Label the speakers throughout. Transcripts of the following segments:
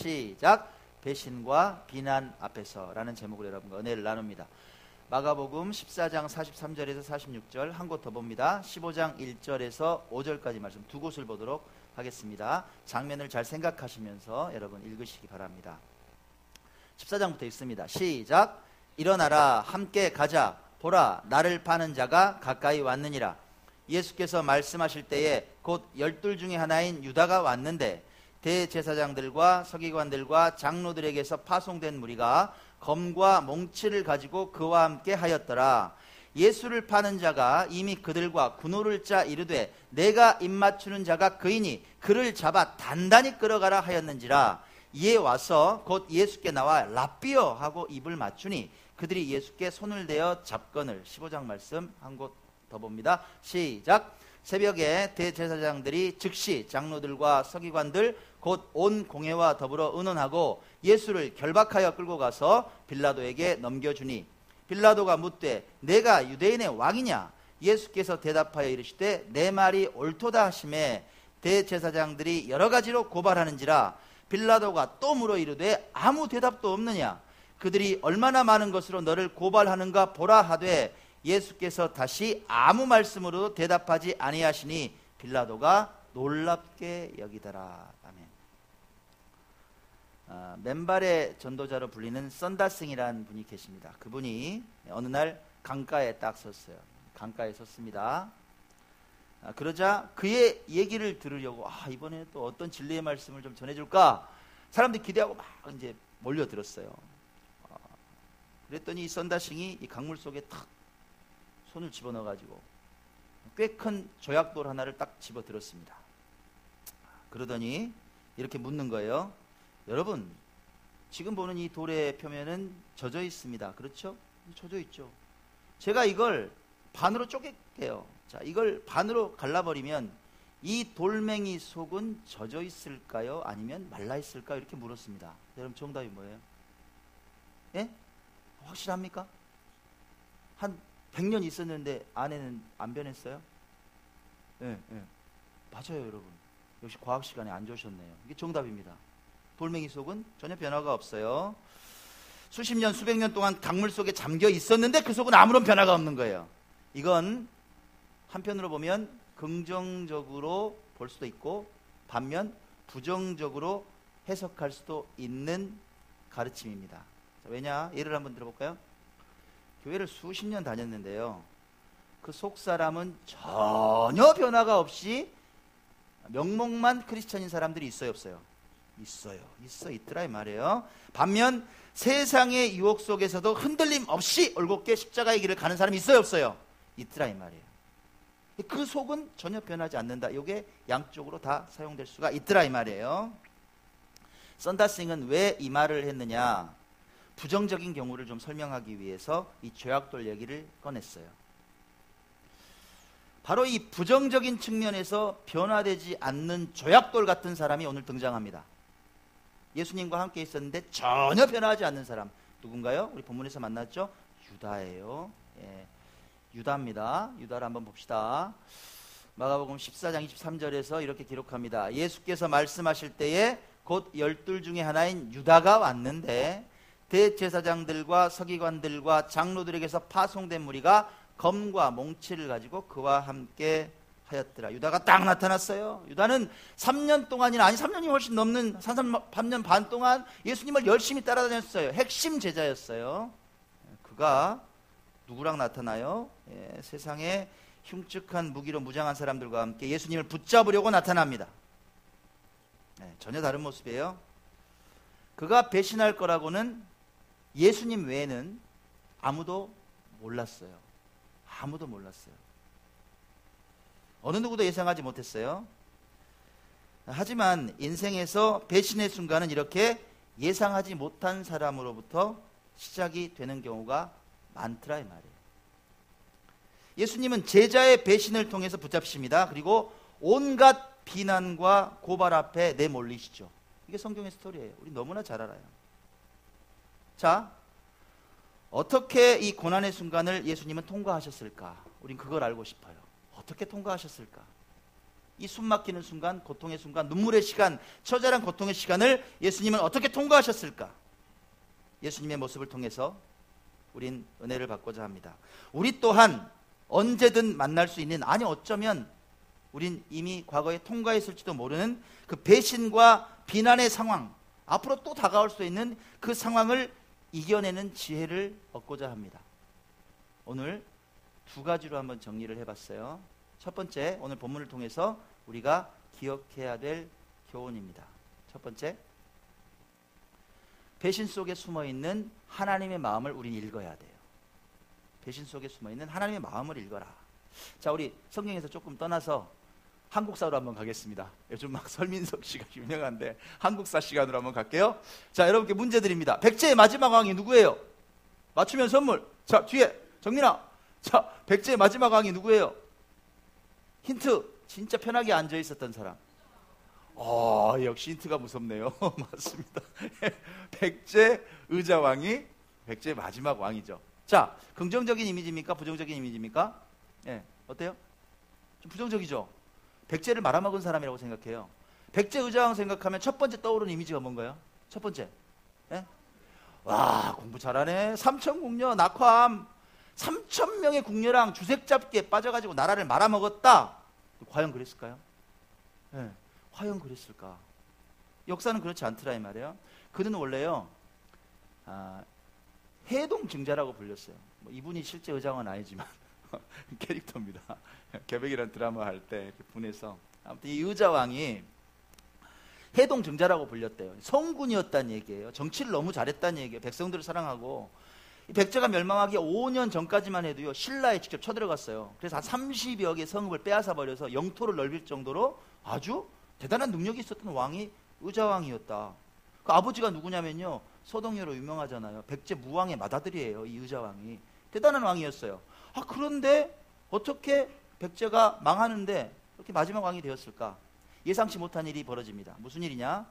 Speaker 1: 시작. 배신과 비난 앞에서 라는 제목으로 여러분과 은혜를 나눕니다. 마가복음 14장 43절에서 46절 한 곳 더 봅니다. 15장 1절에서 5절까지 말씀 두 곳을 보도록 하겠습니다. 장면을 잘 생각하시면서 여러분 읽으시기 바랍니다. 14장부터 읽습니다. 시작. 일어나라, 함께 가자. 보라, 나를 파는 자가 가까이 왔느니라. 예수께서 말씀하실 때에 곧 12 중에 하나인 유다가 왔는데 대제사장들과 서기관들과 장로들에게서 파송된 무리가 검과 몽치를 가지고 그와 함께 하였더라. 예수를 파는 자가 이미 그들과 군호를 짜 이르되 내가 입맞추는 자가 그이니 그를 잡아 단단히 끌어가라 하였는지라. 이에 와서 곧 예수께 나와 랍비여 하고 입을 맞추니 그들이 예수께 손을 대어 잡거늘. 15장 말씀 한 곳 더 봅니다. 시작. 새벽에 대제사장들이 즉시 장로들과 서기관들 곧 온 공회와 더불어 의논하고 예수를 결박하여 끌고 가서 빌라도에게 넘겨주니 빌라도가 묻되 내가 유대인의 왕이냐? 예수께서 대답하여 이르시되 내 말이 옳도다 하시매 대제사장들이 여러 가지로 고발하는지라. 빌라도가 또 물어 이르되 아무 대답도 없느냐? 그들이 얼마나 많은 것으로 너를 고발하는가 보라 하되 예수께서 다시 아무 말씀으로도 대답하지 아니하시니 빌라도가 놀랍게 여기더라. 아멘. 맨발의 전도자로 불리는 썬다싱이라는 분이 계십니다. 그분이 어느 날 강가에 딱 섰어요. 강가에 섰습니다. 그러자 그의 얘기를 들으려고 이번에 또 어떤 진리의 말씀을 좀 전해줄까? 사람들이 기대하고 막 이제 몰려들었어요. 그랬더니 이 썬다싱이 이 강물 속에 탁 손을 집어넣어가지고 꽤 큰 조약돌 하나를 딱 집어들었습니다. 그러더니 이렇게 묻는 거예요. 여러분, 지금 보는 이 돌의 표면은 젖어 있습니다. 그렇죠? 젖어 있죠. 제가 이걸 반으로 쪼갤게요. 자, 이걸 반으로 갈라버리면 이 돌멩이 속은 젖어 있을까요? 아니면 말라 있을까요? 이렇게 물었습니다. 여러분, 정답이 뭐예요? 예? 확실합니까? 한 100년 있었는데 안에는 안 변했어요? 예, 예. 맞아요, 여러분. 역시 과학 시간에 안 좋으셨네요. 이게 정답입니다. 돌멩이 속은 전혀 변화가 없어요. 수십 년, 수백 년 동안 강물 속에 잠겨 있었는데 그 속은 아무런 변화가 없는 거예요. 이건 한편으로 보면 긍정적으로 볼 수도 있고 반면 부정적으로 해석할 수도 있는 가르침입니다. 자, 왜냐? 예를 한번 들어볼까요? 교회를 수십 년 다녔는데요, 그 속 사람은 전혀 변화가 없이 명목만 크리스천인 사람들이 있어요, 없어요? 있더라 이 말이에요. 반면 세상의 유혹 속에서도 흔들림 없이 올곧게 십자가의 길을 가는 사람이 있어요, 없어요? 있더라 이 말이에요. 그 속은 전혀 변하지 않는다. 이게 양쪽으로 다 사용될 수가 있더라 이 말이에요. 썬다싱은 왜 이 말을 했느냐? 부정적인 경우를 좀 설명하기 위해서 이 조약돌 얘기를 꺼냈어요. 바로 이 부정적인 측면에서 변화되지 않는 조약돌 같은 사람이 오늘 등장합니다. 예수님과 함께 있었는데 전혀 변화하지 않는 사람 누군가요? 우리 본문에서 만났죠? 유다예요. 예, 유다입니다. 유다를 한번 봅시다. 마가복음 14장 23절에서 이렇게 기록합니다. 예수께서 말씀하실 때에 곧 12 중에 하나인 유다가 왔는데 대제사장들과 서기관들과 장로들에게서 파송된 무리가 검과 몽치를 가지고 그와 함께 하였더라. 유다가 딱 나타났어요. 유다는 3년 동안이나, 아니 3년이 훨씬 넘는 3년 반 동안 예수님을 열심히 따라다녔어요. 핵심 제자였어요. 그가 누구랑 나타나요? 예, 세상에 흉측한 무기로 무장한 사람들과 함께 예수님을 붙잡으려고 나타납니다. 예, 전혀 다른 모습이에요. 그가 배신할 거라고는 예수님 외에는 아무도 몰랐어요. 아무도 몰랐어요. 어느 누구도 예상하지 못했어요. 하지만 인생에서 배신의 순간은 이렇게 예상하지 못한 사람으로부터 시작이 되는 경우가 많더라 이 말이에요. 예수님은 제자의 배신을 통해서 붙잡십니다. 그리고 온갖 비난과 고발 앞에 내몰리시죠. 이게 성경의 스토리예요. 우리 너무나 잘 알아요. 자, 어떻게 이 고난의 순간을 예수님은 통과하셨을까? 우린 그걸 알고 싶어요. 어떻게 통과하셨을까? 이 숨 막히는 순간, 고통의 순간, 눈물의 시간, 처절한 고통의 시간을 예수님은 어떻게 통과하셨을까? 예수님의 모습을 통해서 우린 은혜를 받고자 합니다. 우리 또한 언제든 만날 수 있는, 아니 어쩌면 우린 이미 과거에 통과했을지도 모르는 그 배신과 비난의 상황, 앞으로 또 다가올 수 있는 그 상황을 이겨내는 지혜를 얻고자 합니다. 오늘 두 가지로 한번 정리를 해봤어요. 첫 번째, 오늘 본문을 통해서 우리가 기억해야 될 교훈입니다. 첫 번째, 배신 속에 숨어있는 하나님의 마음을 우린 읽어야 돼요. 배신 속에 숨어있는 하나님의 마음을 읽어라. 자, 우리 성경에서 조금 떠나서 한국사로 한번 가겠습니다. 요즘 막 설민석 씨가 유명한데 한국사 시간으로 한번 갈게요. 자, 여러분께 문제 드립니다. 백제의 마지막 왕이 누구예요? 맞추면 선물. 자, 뒤에 정민아. 자, 백제의 마지막 왕이 누구예요? 힌트. 진짜 편하게 앉아 있었던 사람. 역시 힌트가 무섭네요. 맞습니다. 백제 의자왕이 백제의 마지막 왕이죠. 자, 긍정적인 이미지입니까? 부정적인 이미지입니까? 예, 어때요? 좀 부정적이죠? 백제를 말아먹은 사람이라고 생각해요. 백제 의자왕 생각하면 첫 번째 떠오르는 이미지가 뭔가요? 첫 번째. 예? 와, 공부 잘하네. 삼천궁녀, 낙화암. 3,000명의 궁녀랑 주색 잡기에 빠져가지고 나라를 말아먹었다. 과연 그랬을까요? 예, 과연 그랬을까? 역사는 그렇지 않더라 이 말이에요. 그는 원래요, 해동 증자라고 불렸어요. 뭐 이분이 실제 의장은 아니지만 캐릭터입니다. 개백이라는 드라마 할 때 이렇게 분해서, 아무튼 이 의자왕이 해동 증자라고 불렸대요. 성군이었다는 얘기예요. 정치를 너무 잘했다는 얘기예요. 백성들을 사랑하고. 이 백제가 멸망하기 5년 전까지만 해도요, 신라에 직접 쳐들어갔어요. 그래서 한 30여 개 성읍을 빼앗아 버려서 영토를 넓힐 정도로 아주 대단한 능력이 있었던 왕이 의자왕이었다. 그 아버지가 누구냐면요, 서동여로 유명하잖아요. 백제 무왕의 맏아들이에요. 이 의자왕이 대단한 왕이었어요. 그런데 어떻게 백제가 망하는데 이렇게 마지막 왕이 되었을까? 예상치 못한 일이 벌어집니다. 무슨 일이냐?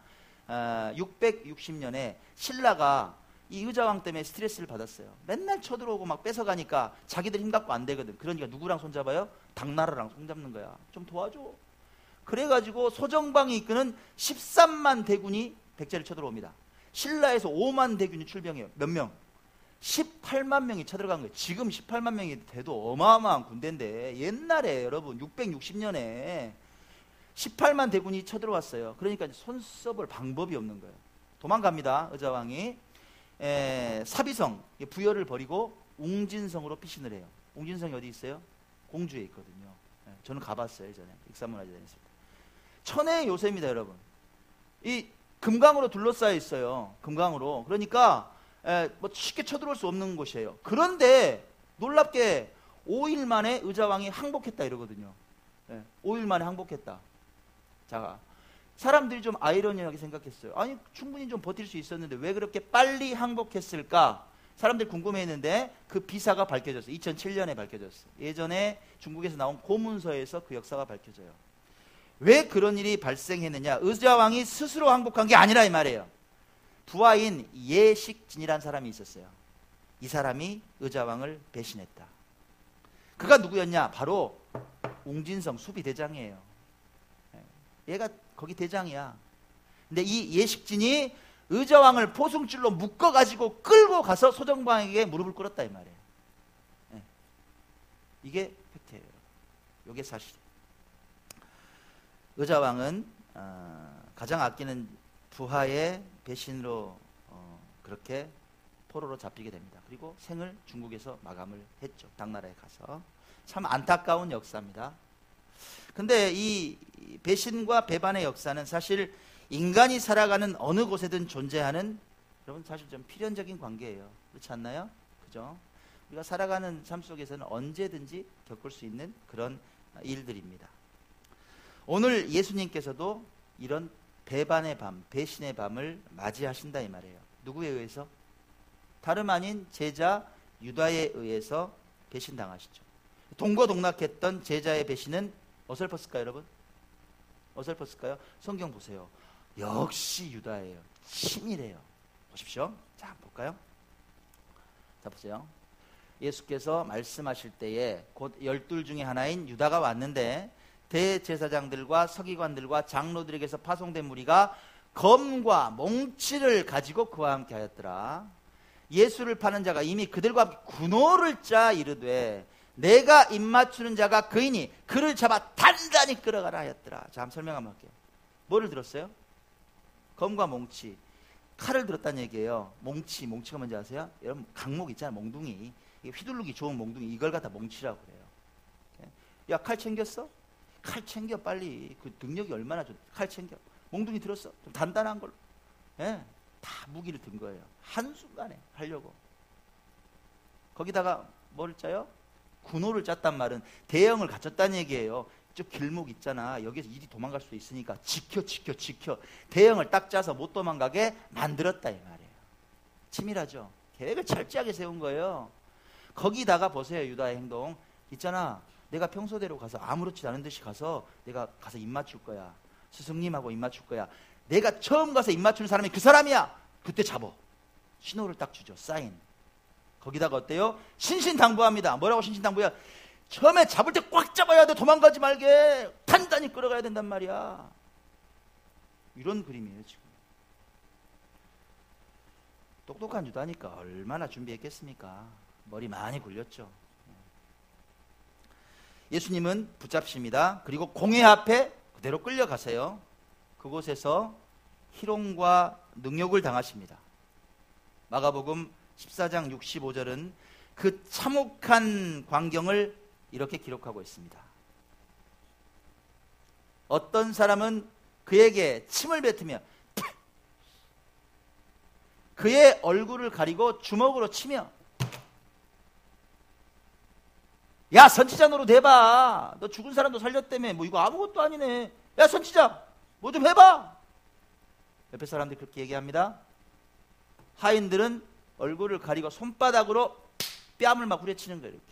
Speaker 1: 660년에 신라가 이 의자왕 때문에 스트레스를 받았어요. 맨날 쳐들어오고 막 뺏어가니까 자기들 힘 갖고 안 되거든. 그러니까 누구랑 손잡아요? 당나라랑 손잡는 거야. 좀 도와줘. 그래가지고 소정방이 이끄는 13만 대군이 백제를 쳐들어옵니다. 신라에서 5만 대군이 출병해요. 몇 명? 18만 명이 쳐들어간 거예요. 지금 18만 명이 돼도 어마어마한 군대인데, 옛날에 여러분 660년에 18만 대군이 쳐들어왔어요. 그러니까 손 써볼 방법이 없는 거예요. 도망갑니다. 의자왕이. 사비성, 부여를 버리고 웅진성으로 피신을 해요. 웅진성이 어디 있어요? 공주에 있거든요. 저는 가봤어요. 예전에 익산문화재 다녔습니다. 천혜의 요새입니다, 여러분. 이 금강으로 둘러싸여 있어요. 금강으로. 그러니까 뭐 쉽게 쳐들어올 수 없는 곳이에요. 그런데 놀랍게 5일 만에 의자왕이 항복했다 이러거든요. 5일 만에 항복했다. 자, 사람들이 좀 아이러니하게 생각했어요. 아니, 충분히 좀 버틸 수 있었는데 왜 그렇게 빨리 항복했을까? 사람들이 궁금해했는데 그 비사가 밝혀졌어요. 2007년에 밝혀졌어요. 예전에 중국에서 나온 고문서에서 그 역사가 밝혀져요. 왜 그런 일이 발생했느냐? 의자왕이 스스로 항복한 게 아니라 이 말이에요. 부하인 예식진이라는 사람이 있었어요. 이 사람이 의자왕을 배신했다. 그가 누구였냐? 바로 웅진성 수비대장이에요. 얘가 거기 대장이야. 근데 이 예식진이 의자왕을 포승줄로 묶어가지고 끌고 가서 소정방에게 무릎을 꿇었다 이 말이에요. 이게 팩트예요. 이게 사실이에요. 의자왕은 가장 아끼는 부하의 배신으로 그렇게 포로로 잡히게 됩니다. 그리고 생을 중국에서 마감을 했죠. 당나라에 가서. 참 안타까운 역사입니다. 근데 이 배신과 배반의 역사는 사실 인간이 살아가는 어느 곳에든 존재하는, 여러분 사실 좀 필연적인 관계예요. 그렇지 않나요? 그죠? 우리가 살아가는 삶 속에서는 언제든지 겪을 수 있는 그런 일들입니다. 오늘 예수님께서도 이런 배반의 밤, 배신의 밤을 맞이하신다 이 말이에요. 누구에 의해서? 다름 아닌 제자 유다에 의해서 배신당하시죠. 동거동락했던 제자의 배신은 어설펐을까요, 여러분? 어설펐을까요? 성경 보세요. 역시 유다예요. 치밀해요. 보십시오. 자, 볼까요? 자, 보세요. 예수께서 말씀하실 때에 곧 12 중에 하나인 유다가 왔는데 대제사장들과 서기관들과 장로들에게서 파송된 무리가 검과 몽치를 가지고 그와 함께 하였더라. 예수를 파는 자가 이미 그들과 함께 군호를 짜 이르되 내가 입맞추는 자가 그이니 그를 잡아 단단히 끌어가라 하였더라. 자, 한번 설명 한번 할게요. 뭐를 들었어요? 검과 몽치, 칼을 들었다는 얘기예요. 몽치가 뭔지 아세요? 여러분 강목 있잖아요. 몽둥이, 이게 휘두르기 좋은 몽둥이, 이걸 갖다 몽치라고 그래요. 야, 칼 챙겼어? 칼 챙겨 빨리. 그 능력이 얼마나 좋. 칼 챙겨. 몽둥이 들었어? 좀 단단한 걸로. 예, 다 무기를 든 거예요. 한순간에 하려고. 거기다가 뭐를 짜요? 군호를 짰단 말은 대형을 갖췄다는 얘기예요. 저 길목 있잖아. 여기서 일이 도망갈 수 있으니까 지켜. 대형을 딱 짜서 못 도망가게 만들었다 이 말이에요. 치밀하죠. 계획을 철저하게 세운 거예요. 거기다가 보세요. 유다의 행동 있잖아. 내가 평소대로 가서 아무렇지 않은 듯이 가서 내가 가서 입 맞출 거야. 스승님하고 입 맞출 거야. 내가 처음 가서 입 맞추는 사람이 그 사람이야. 그때 잡어. 신호를 딱 주죠. 사인. 거기다가 어때요? 신신당부합니다. 뭐라고 신신당부야? 처음에 잡을 때 꽉 잡아야 돼. 도망가지 말게. 단단히 끌어가야 된단 말이야. 이런 그림이에요 지금. 똑똑한 유다니까 얼마나 준비했겠습니까? 머리 많이 굴렸죠. 예수님은 붙잡십니다. 그리고 공회 앞에 그대로 끌려가세요. 그곳에서 희롱과 능욕을 당하십니다. 마가복음 14장 65절은 그 참혹한 광경을 이렇게 기록하고 있습니다. 어떤 사람은 그에게 침을 뱉으며 그의 얼굴을 가리고 주먹으로 치며 야, 선지자 노릇 해봐. 너 죽은 사람도 살렸다며. 뭐 이거 아무것도 아니네. 야, 선지자 뭐 좀 해봐. 옆에 사람들이 그렇게 얘기합니다. 하인들은 얼굴을 가리고 손바닥으로 뺨을 막 후려치는 거예요. 이렇게.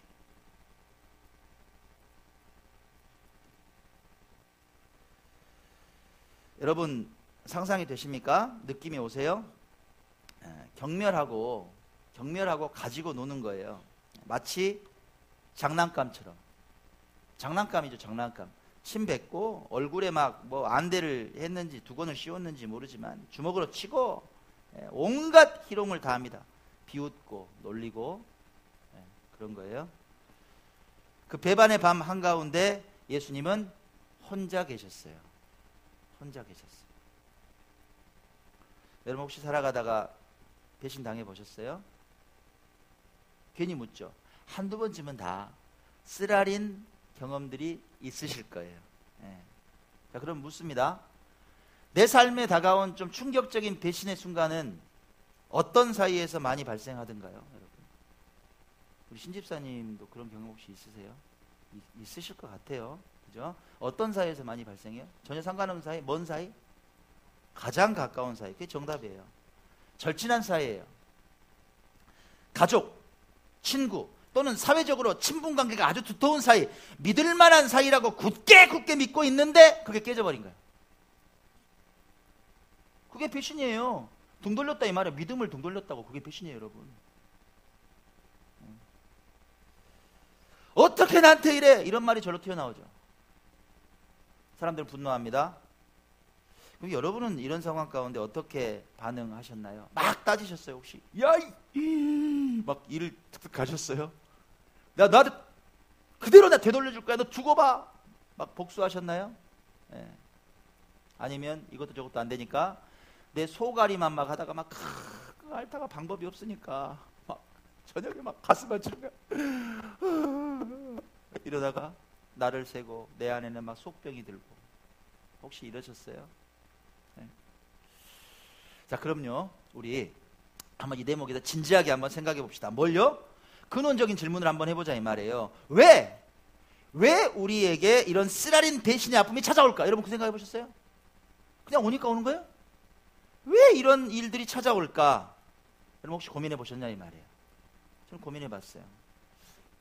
Speaker 1: 여러분 상상이 되십니까? 느낌이 오세요? 경멸하고 가지고 노는 거예요. 마치 장난감처럼. 장난감이죠, 장난감. 침 뱉고 얼굴에 막 뭐 안대를 했는지 두건을 씌웠는지 모르지만 주먹으로 치고 온갖 희롱을 다합니다. 비웃고 놀리고 그런 거예요. 그 배반의 밤 한가운데 예수님은 혼자 계셨어요. 혼자 계셨어요. 여러분 혹시 살아가다가 배신 당해 보셨어요? 괜히 묻죠. 한두 번쯤은 다 쓰라린 경험들이 있으실 거예요. 자, 그럼 묻습니다. 내 삶에 다가온 좀 충격적인 배신의 순간은 어떤 사이에서 많이 발생하던가요, 여러분? 우리 신집사님도 그런 경험 혹시 있으세요? 있으실 것 같아요. 그죠? 어떤 사이에서 많이 발생해요? 전혀 상관없는 사이? 먼 사이? 가장 가까운 사이. 그게 정답이에요. 절친한 사이예요. 가족, 친구, 또는 사회적으로 친분관계가 아주 두터운 사이, 믿을 만한 사이라고 굳게 믿고 있는데 그게 깨져버린 거예요. 그게 배신이에요. 등 돌렸다 이 말이에요. 믿음을 등 돌렸다고. 그게 배신이에요, 여러분. 어떻게 나한테 이래? 이런 말이 절로 튀어나오죠. 사람들은 분노합니다. 그럼 여러분은 이런 상황 가운데 어떻게 반응하셨나요? 막 따지셨어요, 혹시? 야, 막 일을 툭툭 가셨어요? 나한테 그대로 나 되돌려줄 거야. 너 두고 봐. 막 복수하셨나요? 네. 아니면 이것도 저것도 안 되니까 내 소가리만 막 하다가 막 앓다가 방법이 없으니까 막 저녁에 막 가슴만 치는 거야. 이러다가 나를 세고 내 안에는 막 속병이 들고. 혹시 이러셨어요? 네. 자, 그럼요. 우리 한번 이 대목에서 진지하게 한번 생각해 봅시다. 뭘요? 근원적인 질문을 한번 해보자 이 말이에요. 왜 우리에게 이런 쓰라린 배신의 아픔이 찾아올까? 여러분 그 생각해 보셨어요? 그냥 오니까 오는 거예요? 왜 이런 일들이 찾아올까? 여러분 혹시 고민해 보셨냐 이 말이에요. 저는 고민해 봤어요.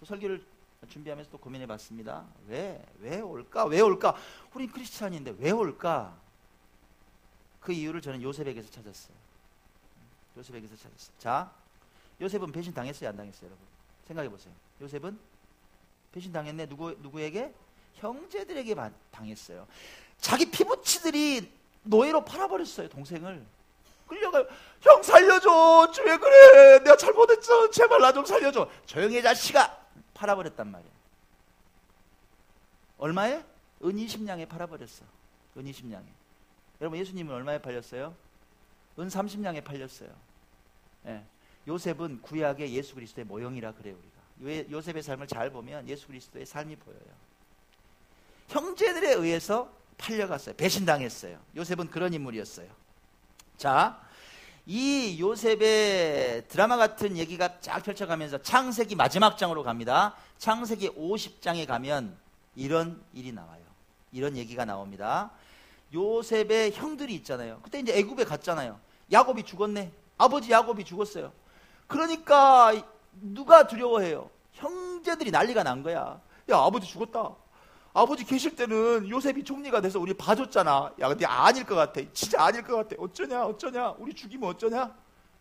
Speaker 1: 또 설교를 준비하면서 또 고민해 봤습니다. 왜 올까? 우린 크리스찬인데 왜 올까? 그 이유를 저는 요셉에게서 찾았어요. 자, 요셉은 배신 당했어요, 안 당했어요, 여러분? 생각해 보세요. 요셉은 배신 당했네. 누구에게? 형제들에게 당했어요. 자기 피부치들이 노예로 팔아버렸어요. 동생을 끌려가요. 형 살려줘. 왜 그래? 내가 잘못했어. 제발 나 좀 살려줘. 조용히 해 자식아. 팔아버렸단 말이에요. 얼마에? 은 20냥에 팔아버렸어. 은 20냥에. 여러분 예수님은 얼마에 팔렸어요? 은 30냥에 팔렸어요. 예. 요셉은 구약의 예수 그리스도의 모형이라 그래요. 우리가 요셉의 삶을 잘 보면 예수 그리스도의 삶이 보여요. 형제들에 의해서 팔려갔어요. 배신당했어요. 요셉은 그런 인물이었어요. 자, 이 요셉의 드라마 같은 얘기가 쫙 펼쳐가면서 창세기 마지막 장으로 갑니다. 창세기 50장에 가면 이런 일이 나와요. 이런 얘기가 나옵니다. 요셉의 형들이 있잖아요. 그때 이제 애굽에 갔잖아요. 야곱이 죽었네. 아버지 야곱이 죽었어요. 그러니까 누가 두려워해요? 형제들이 난리가 난 거야. 야, 아버지 죽었다. 아버지 계실 때는 요셉이 총리가 돼서 우리 봐줬잖아. 야, 근데 아닐 것 같아. 진짜 아닐 것 같아. 어쩌냐. 우리 죽이면 어쩌냐?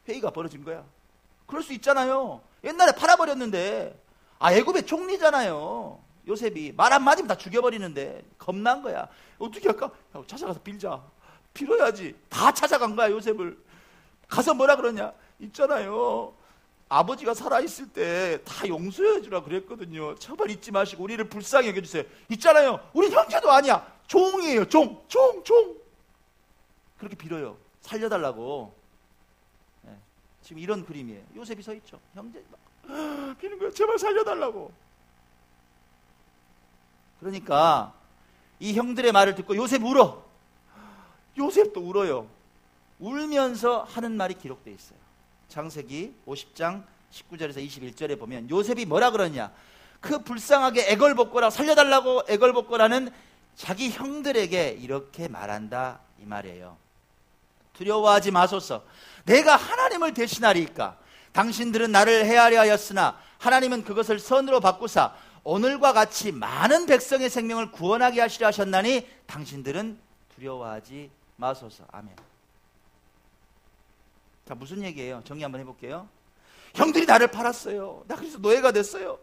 Speaker 1: 회의가 벌어진 거야. 그럴 수 있잖아요. 옛날에 팔아버렸는데, 애굽의 총리잖아요. 요셉이 말 한마디면 다 죽여버리는데 겁난 거야. 어떻게 할까? 야, 찾아가서 빌자. 빌어야지. 다 찾아간 거야, 요셉을. 가서 뭐라 그러냐? 있잖아요. 아버지가 살아있을 때 다 용서해 주라 그랬거든요. 제발 잊지 마시고 우리를 불쌍히 여겨주세요. 있잖아요. 우리 형제도 아니야. 종이에요. 종. 그렇게 빌어요. 살려달라고. 네. 지금 이런 그림이에요. 요셉이 서 있죠. 형제 막 비는 거야. 제발 살려달라고. 그러니까 이 형들의 말을 듣고 요셉 울어. 요셉도 울어요. 울면서 하는 말이 기록되어 있어요. 창세기 50장 19절에서 21절에 보면 요셉이 뭐라 그러냐? 그 불쌍하게 애걸복걸하고 살려달라고 애걸복걸하는 자기 형들에게 이렇게 말한다 이 말이에요. 두려워하지 마소서. 내가 하나님을 대신하리이까. 당신들은 나를 헤아려 하였으나 하나님은 그것을 선으로 바꾸사 오늘과 같이 많은 백성의 생명을 구원하게 하시려 하셨나니 당신들은 두려워하지 마소서. 아멘. 자, 무슨 얘기예요? 정리 한번 해볼게요. 형들이 나를 팔았어요. 나 그래서 노예가 됐어요.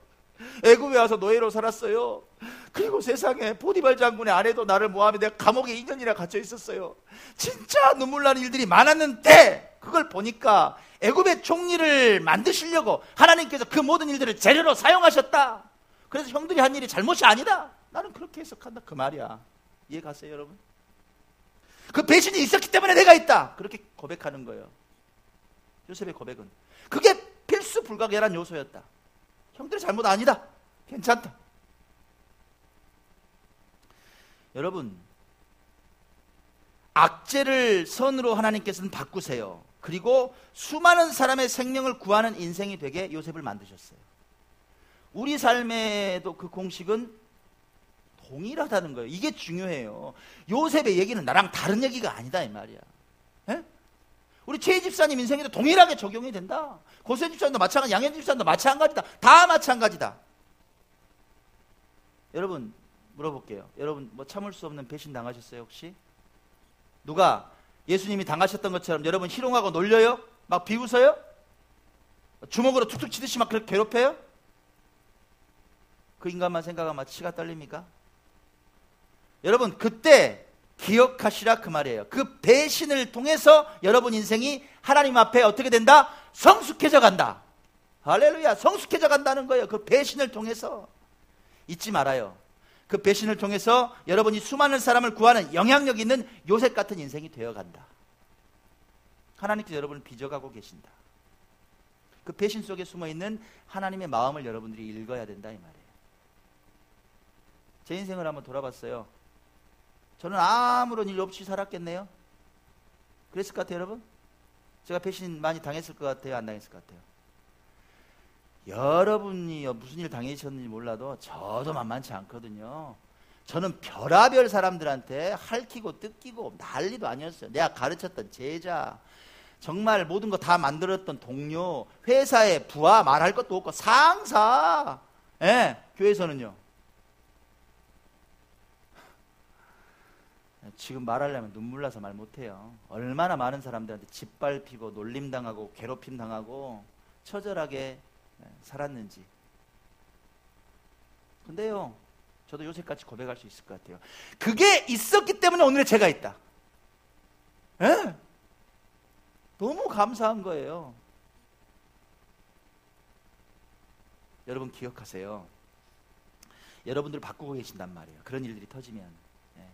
Speaker 1: 애굽에 와서 노예로 살았어요. 그리고 세상에 보디발 장군의 아내도 나를 모함해 내가 감옥에 2년이나 갇혀 있었어요. 진짜 눈물 나는 일들이 많았는데 그걸 보니까 애굽의 총리를 만드시려고 하나님께서 그 모든 일들을 재료로 사용하셨다. 그래서 형들이 한 일이 잘못이 아니다. 나는 그렇게 해석한다 그 말이야. 이해 가세요 여러분? 그 배신이 있었기 때문에 내가 있다. 그렇게 고백하는 거예요. 요셉의 고백은 그게 필수 불가결한 요소였다. 형들의 잘못 아니다. 괜찮다. 여러분, 악재를 선으로 하나님께서는 바꾸세요. 그리고 수많은 사람의 생명을 구하는 인생이 되게 요셉을 만드셨어요. 우리 삶에도 그 공식은 동일하다는 거예요. 이게 중요해요. 요셉의 얘기는 나랑 다른 얘기가 아니다 이 말이야. 에? 우리 최 집사님 인생에도 동일하게 적용이 된다. 고세 집사님도 마찬가지, 양현 집사님도 마찬가지다. 다 마찬가지다. 여러분 물어볼게요. 여러분 뭐 참을 수 없는 배신 당하셨어요 혹시? 누가 예수님이 당하셨던 것처럼 여러분 희롱하고 놀려요? 막 비웃어요? 주먹으로 툭툭 치듯이 막 그렇게 괴롭혀요? 그 인간만 생각하면 치가 떨립니까? 여러분 그때 기억하시라 그 말이에요. 그 배신을 통해서 여러분 인생이 하나님 앞에 어떻게 된다? 성숙해져 간다. 할렐루야. 성숙해져 간다는 거예요. 그 배신을 통해서. 잊지 말아요. 그 배신을 통해서 여러분이 수많은 사람을 구하는 영향력 있는 요셉 같은 인생이 되어간다. 하나님께서 여러분을 빚어가고 계신다. 그 배신 속에 숨어있는 하나님의 마음을 여러분들이 읽어야 된다 이 말이에요. 제 인생을 한번 돌아봤어요. 저는 아무런 일 없이 살았겠네요. 그랬을 것 같아요 여러분? 제가 배신 많이 당했을 것 같아요? 안 당했을 것 같아요? 여러분이 무슨 일 당하셨는지 몰라도 저도 만만치 않거든요. 저는 별하별 사람들한테 핥히고 뜯기고 난리도 아니었어요. 내가 가르쳤던 제자, 정말 모든 거 다 만들었던 동료, 회사의 부하 말할 것도 없고 상사, 교회에서는요. 지금 말하려면 눈물 나서 말 못해요. 얼마나 많은 사람들한테 짓밟히고 놀림당하고 괴롭힘당하고 처절하게 살았는지. 근데요, 저도 요셉같이 고백할 수 있을 것 같아요. 그게 있었기 때문에 오늘의 제가 있다. 예? 너무 감사한 거예요. 여러분 기억하세요. 여러분들 바꾸고 계신단 말이에요. 그런 일들이 터지면. 예.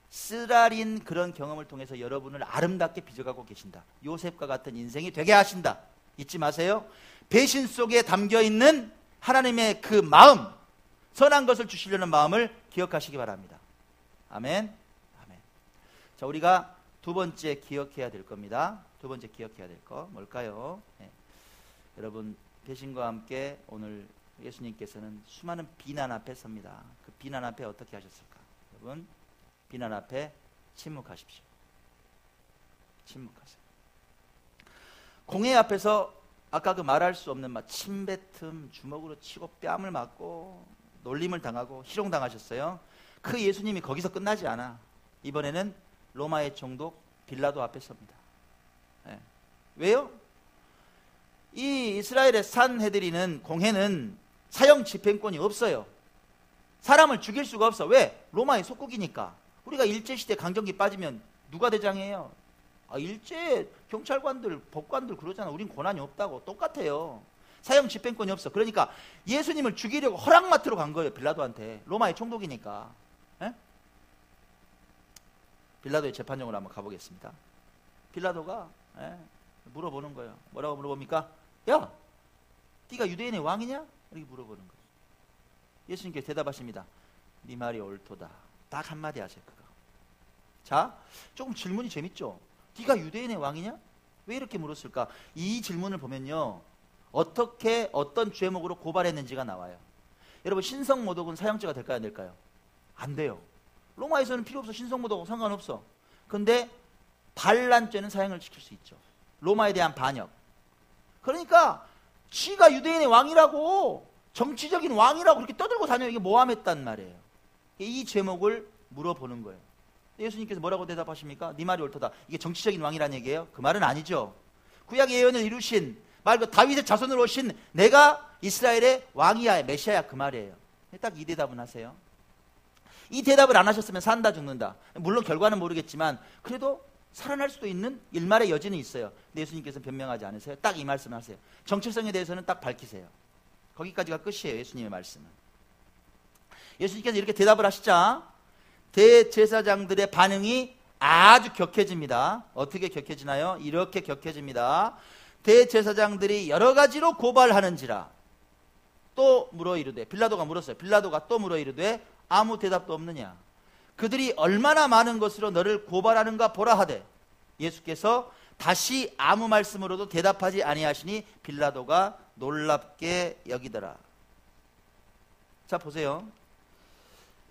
Speaker 1: 쓰라린 그런 경험을 통해서 여러분을 아름답게 빚어가고 계신다. 요셉과 같은 인생이 되게 하신다. 잊지 마세요. 배신 속에 담겨있는 하나님의 그 마음, 선한 것을 주시려는 마음을 기억하시기 바랍니다. 아멘. 아멘. 자, 우리가 두 번째 기억해야 될 겁니다. 두 번째 기억해야 될 거 뭘까요? 예. 여러분 배신과 함께 오늘 예수님께서는 수많은 비난 앞에 섭니다. 그 비난 앞에 어떻게 하셨을까? 여러분 비난 앞에 침묵하십시오. 침묵하세요. 공회 앞에서 아까 그 말할 수 없는 막 침뱉음, 주먹으로 치고 뺨을 맞고 놀림을 당하고 희롱당하셨어요. 그 예수님이 거기서 끝나지 않아. 이번에는 로마의 총독 빌라도 앞에 섭니다. 네. 왜요? 이 이스라엘의 산헤드린은 공회는 사형 집행권이 없어요. 사람을 죽일 수가 없어. 왜? 로마의 속국이니까. 우리가 일제시대 강점기 빠지면 누가 대장이에요? 일제 경찰관들, 법관들 그러잖아. 우린 권한이 없다고. 똑같아요. 사형 집행권이 없어. 그러니까 예수님을 죽이려고 허락 맡으러 간 거예요. 빌라도한테. 로마의 총독이니까. 에? 빌라도의 재판정으로 한번 가보겠습니다. 빌라도가 물어보는 거예요. 뭐라고 물어봅니까? 야, 네가 유대인의 왕이냐? 이렇게 물어보는 거예요. 예수님께서 대답하십니다. 네 말이 옳도다. 딱 한마디 하세요. 그거. 자, 조금 질문이 재밌죠? 네가 유대인의 왕이냐? 왜 이렇게 물었을까? 이 질문을 보면요, 어떻게 어떤 죄목으로 고발했는지가 나와요. 여러분 신성모독은 사형죄가 될까요? 안 될까요? 안 돼요. 로마에서는 필요 없어. 신성모독은 상관없어. 근데 반란죄는 사형을 시킬 수 있죠. 로마에 대한 반역. 그러니까 지가 유대인의 왕이라고, 정치적인 왕이라고 그렇게 떠들고 다녀요. 이게 모함했단 말이에요. 이 제목을 물어보는 거예요. 예수님께서 뭐라고 대답하십니까? 네 말이 옳도다. 이게 정치적인 왕이라는 얘기예요? 그 말은 아니죠. 구약의 예언을 이루신 말 그 다윗의 자손으로 오신 내가 이스라엘의 왕이야, 메시아야, 그 말이에요. 딱 이 대답은 하세요. 이 대답을 안 하셨으면 산다 죽는다. 물론 결과는 모르겠지만 그래도 살아날 수도 있는 일말의 여지는 있어요. 근데 예수님께서는 변명하지 않으세요. 딱 이 말씀을 하세요. 정체성에 대해서는 딱 밝히세요. 거기까지가 끝이에요. 예수님의 말씀은. 예수님께서 이렇게 대답을 하시자 대제사장들의 반응이 아주 격해집니다. 어떻게 격해지나요? 이렇게 격해집니다. 대제사장들이 여러 가지로 고발하는지라 또 물어 이르되, 빌라도가 물었어요. 빌라도가 또 물어 이르되 아무 대답도 없느냐? 그들이 얼마나 많은 것으로 너를 고발하는가 보라 하되, 예수께서 다시 아무 말씀으로도 대답하지 아니하시니 빌라도가 놀랍게 여기더라. 자 보세요.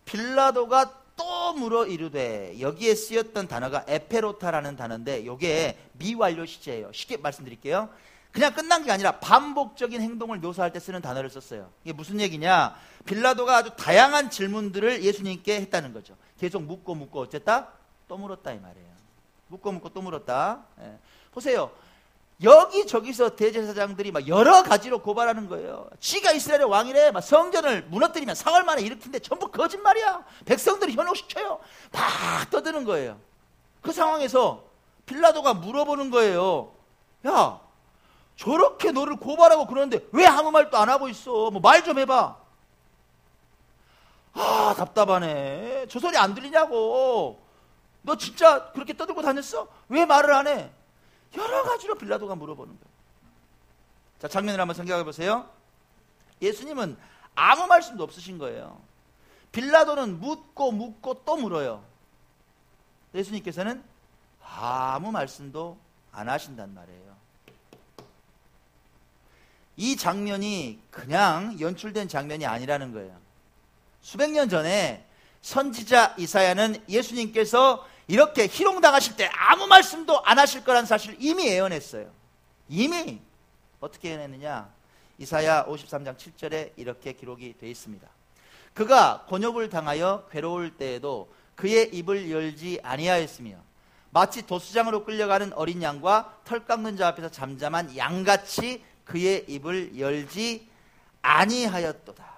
Speaker 1: 빌라도가 또 물어 이르되, 여기에 쓰였던 단어가 에페로타라는 단어인데 이게 미완료 시제예요. 쉽게 말씀드릴게요. 그냥 끝난 게 아니라 반복적인 행동을 묘사할 때 쓰는 단어를 썼어요. 이게 무슨 얘기냐? 빌라도가 아주 다양한 질문들을 예수님께 했다는 거죠. 계속 묻고 어쨌다? 또 물었다 이 말이에요. 묻고 또 물었다. 예. 보세요. 여기저기서 대제사장들이 막 여러 가지로 고발하는 거예요. 지가 이스라엘의 왕이래. 막 성전을 무너뜨리면 사흘 만에 일으키는데 전부 거짓말이야. 백성들이 현혹시켜요. 막 떠드는 거예요. 그 상황에서 빌라도가 물어보는 거예요. 야, 저렇게 너를 고발하고 그러는데 왜 아무 말도 안 하고 있어? 뭐 말 좀 해봐. 아, 답답하네. 저 소리 안 들리냐고. 너 진짜 그렇게 떠들고 다녔어? 왜 말을 안 해? 여러 가지로 빌라도가 물어보는 거예요. 자, 장면을 한번 생각해 보세요. 예수님은 아무 말씀도 없으신 거예요. 빌라도는 묻고 또 물어요. 예수님께서는 아무 말씀도 안 하신단 말이에요. 이 장면이 그냥 연출된 장면이 아니라는 거예요. 수백 년 전에 선지자 이사야는 예수님께서 이렇게 희롱당하실 때 아무 말씀도 안 하실 거라는 사실을 이미 예언했어요. 이미 어떻게 예언했느냐? 이사야 53장 7절에 이렇게 기록이 되어 있습니다. 그가 곤욕을 당하여 괴로울 때에도 그의 입을 열지 아니하였으며 마치 도수장으로 끌려가는 어린 양과 털 깎는 자 앞에서 잠잠한 양같이 그의 입을 열지 아니하였도다.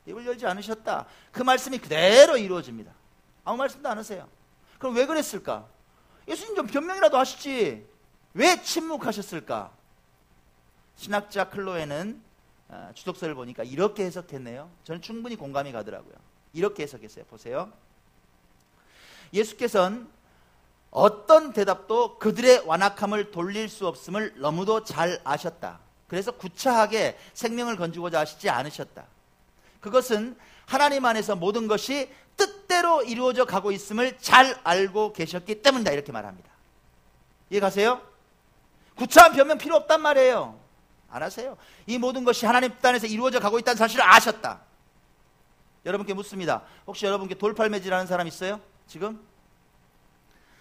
Speaker 1: 입을 열지 않으셨다. 그 말씀이 그대로 이루어집니다. 아무 말씀도 안 하세요. 그럼 왜 그랬을까? 예수님 좀 변명이라도 하시지. 왜 침묵하셨을까? 신학자 클로에는 주석서를 보니까 이렇게 해석했네요. 저는 충분히 공감이 가더라고요. 이렇게 해석했어요. 보세요. 예수께서는 어떤 대답도 그들의 완악함을 돌릴 수 없음을 너무도 잘 아셨다. 그래서 구차하게 생명을 건지고자 하시지 않으셨다. 그것은 하나님 안에서 모든 것이 뜻대로 이루어져 가고 있음을 잘 알고 계셨기 때문이다. 이렇게 말합니다. 이해 가세요? 구차한 변명 필요 없단 말이에요. 안 하세요. 이 모든 것이 하나님 뜻 안에서 이루어져 가고 있다는 사실을 아셨다. 여러분께 묻습니다. 혹시 여러분께 돌팔매질하는 사람 있어요? 지금?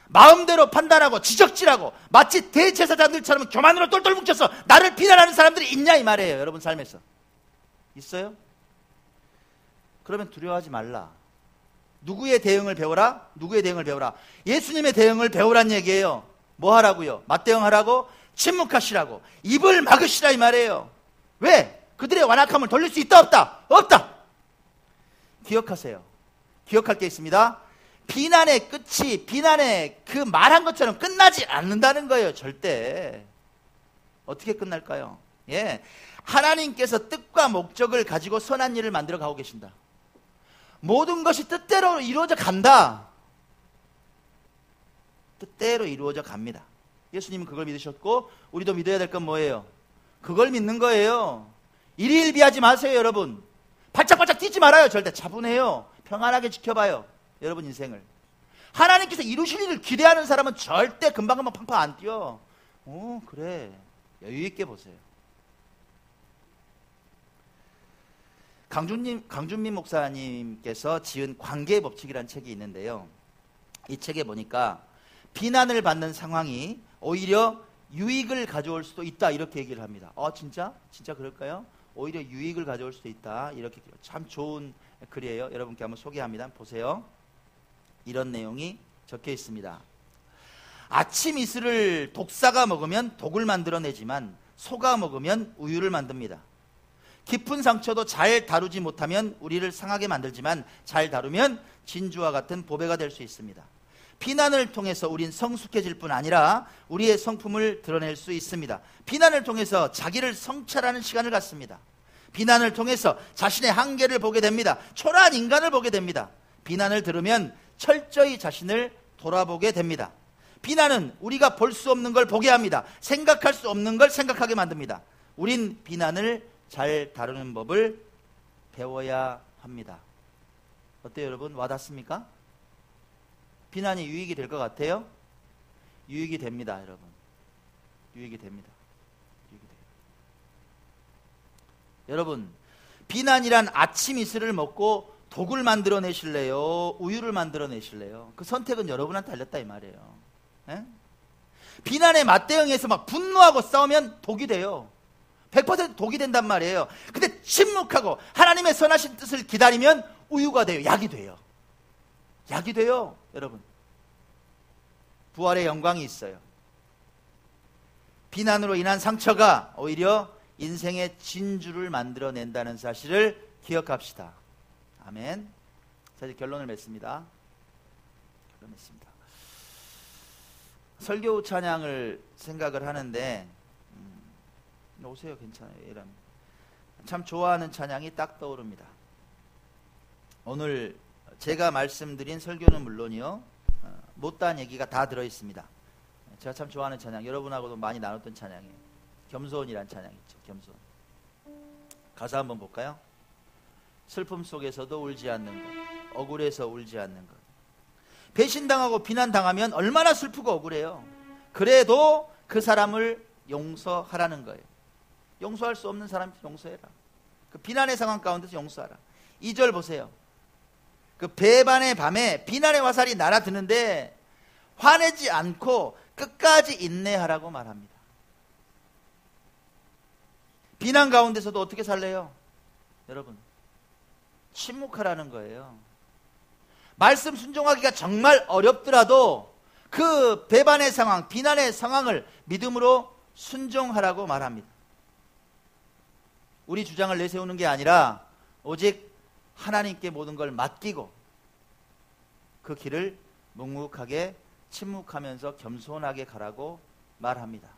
Speaker 1: 마음대로 판단하고 지적질하고 마치 대제사장들처럼 교만으로 똘똘 뭉쳐서 나를 비난하는 사람들이 있냐 이 말이에요. 여러분 삶에서 있어요? 그러면 두려워하지 말라. 누구의 대응을 배워라? 누구의 대응을 배워라? 예수님의 대응을 배우란 얘기예요. 뭐 하라고요? 맞대응하라고? 침묵하시라고. 입을 막으시라 이 말이에요. 왜? 그들의 완악함을 돌릴 수 있다 없다? 없다. 기억하세요. 기억할 게 있습니다. 비난의 끝이 비난의 그 말한 것처럼 끝나지 않는다는 거예요. 절대. 어떻게 끝날까요? 예, 하나님께서 뜻과 목적을 가지고 선한 일을 만들어 가고 계신다. 모든 것이 뜻대로 이루어져 간다. 뜻대로 이루어져 갑니다. 예수님은 그걸 믿으셨고 우리도 믿어야 될 건 뭐예요? 그걸 믿는 거예요. 일희일비하지 마세요. 여러분 발짝발짝 뛰지 말아요. 절대 차분해요. 평안하게 지켜봐요. 여러분 인생을 하나님께서 이루실 일을 기대하는 사람은 절대 금방금방 팡팡 안 뛰어. 그래, 여유 있게 보세요. 강준민 목사님께서 지은 관계의 법칙이라는 책이 있는데요. 이 책에 보니까 비난을 받는 상황이 오히려 유익을 가져올 수도 있다 이렇게 얘기를 합니다. 진짜? 진짜 그럴까요? 오히려 유익을 가져올 수도 있다 이렇게. 참 좋은 글이에요. 여러분께 한번 소개합니다. 보세요. 이런 내용이 적혀 있습니다. 아침 이슬을 독사가 먹으면 독을 만들어내지만 소가 먹으면 우유를 만듭니다. 깊은 상처도 잘 다루지 못하면 우리를 상하게 만들지만 잘 다루면 진주와 같은 보배가 될 수 있습니다. 비난을 통해서 우린 성숙해질 뿐 아니라 우리의 성품을 드러낼 수 있습니다. 비난을 통해서 자기를 성찰하는 시간을 갖습니다. 비난을 통해서 자신의 한계를 보게 됩니다. 초라한 인간을 보게 됩니다. 비난을 들으면 철저히 자신을 돌아보게 됩니다. 비난은 우리가 볼 수 없는 걸 보게 합니다. 생각할 수 없는 걸 생각하게 만듭니다. 우린 비난을 잘 다루는 법을 배워야 합니다. 어때요 여러분? 와닿습니까? 비난이 유익이 될 것 같아요? 유익이 됩니다 여러분. 유익이 됩니다. 유익이 돼요. 여러분 비난이란 아침 이슬을 먹고 독을 만들어내실래요? 우유를 만들어내실래요? 그 선택은 여러분한테 달렸다 이 말이에요. 에? 비난에 맞대응해서 막 분노하고 싸우면 독이 돼요. 100% 독이 된단 말이에요. 근데 침묵하고 하나님의 선하신 뜻을 기다리면 우유가 돼요. 약이 돼요. 약이 돼요 여러분. 부활의 영광이 있어요. 비난으로 인한 상처가 오히려 인생의 진주를 만들어낸다는 사실을 기억합시다. 아멘. 자, 이제 결론을 맺습니다. 설교 찬양을 생각을 하는데 오세요. 괜찮아요. 이러면 참 좋아하는 찬양이 딱 떠오릅니다. 오늘 제가 말씀드린 설교는 물론이요 못다한 얘기가 다 들어있습니다. 제가 참 좋아하는 찬양, 여러분하고도 많이 나눴던 찬양이에요. 겸손이란 찬양 있죠. 겸손. 가사 한번 볼까요? 슬픔 속에서도 울지 않는 것, 억울해서 울지 않는 것. 배신당하고 비난당하면 얼마나 슬프고 억울해요. 그래도 그 사람을 용서하라는 거예요. 용서할 수 없는 사람 용서해라. 그 비난의 상황 가운데서 용서하라. 2절 보세요. 그 배반의 밤에 비난의 화살이 날아드는데 화내지 않고 끝까지 인내하라고 말합니다. 비난 가운데서도 어떻게 살래요? 여러분 침묵하라는 거예요. 말씀 순종하기가 정말 어렵더라도 그 배반의 상황, 비난의 상황을 믿음으로 순종하라고 말합니다. 우리 주장을 내세우는 게 아니라 오직 하나님께 모든 걸 맡기고 그 길을 묵묵하게 침묵하면서 겸손하게 가라고 말합니다.